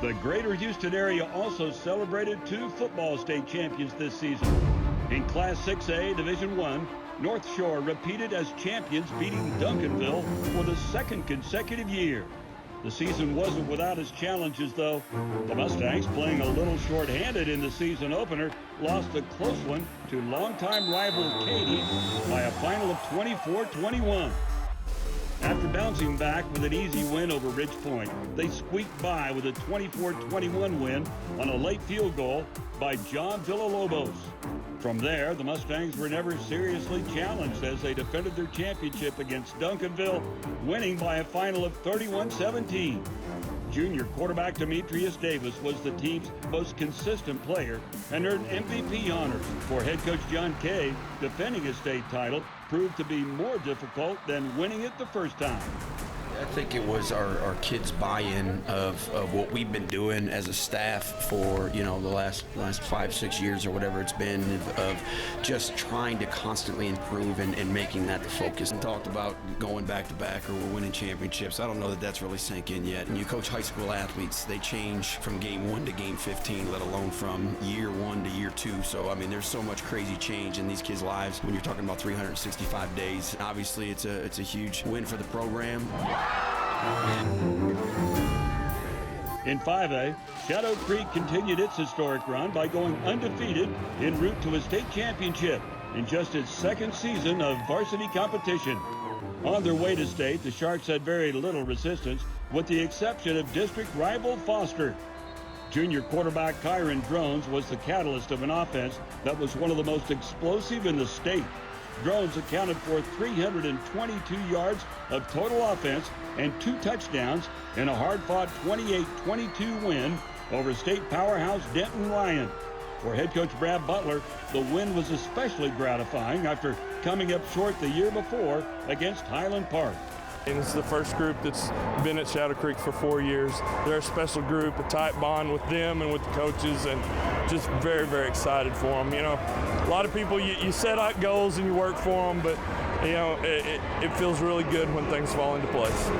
The greater Houston area also celebrated 2 football state champions this season. In Class 6A Division I, North Shore repeated as champions, beating Duncanville for the 2nd consecutive year. The season wasn't without its challenges, though. The Mustangs, playing a little short-handed in the season opener, lost a close one to longtime rival Katy by a final of 24-21. After bouncing back with an easy win over Ridge Point, they squeaked by with a 24-21 win on a late field goal by John Villalobos. From there, the Mustangs were never seriously challenged as they defended their championship against Duncanville, winning by a final of 31-17. Junior quarterback Demetrius Davis was the team's most consistent player and earned MVP honors. For head coach Jon Kay, defending a state title proved to be more difficult than winning it the first time. I think it was our kids' buy-in of what we've been doing as a staff for, the last 5-6 years or whatever it's been, of just trying to constantly improve and making that the focus. And talked about going back-to-back or we're winning championships. I don't know that that's really sank in yet. And you coach high school athletes, they change from game 1 to game 15, let alone from year 1 to year 2. So, I mean, there's so much crazy change in these kids' lives when you're talking about 365 days. Obviously, it's a huge win for the program. In 5A, Shadow Creek continued its historic run by going undefeated en route to a state championship in just its 2nd season of varsity competition. On their way to state, the Sharks had very little resistance, with the exception of district rival Foster. Junior quarterback Kyron Drones was the catalyst of an offense that was one of the most explosive in the state. Drones accounted for 322 yards of total offense and 2 touchdowns in a hard-fought 28-22 win over state powerhouse Denton Ryan. For head coach Brad Butler, the win was especially gratifying after coming up short the year before against Highland Park. And it's the first group that's been at Shadow Creek for 4 years. They're a special group, a tight bond with them and with the coaches, and just very, very excited for them. A lot of people, you set out goals and you work for them, but it feels really good when things fall into place.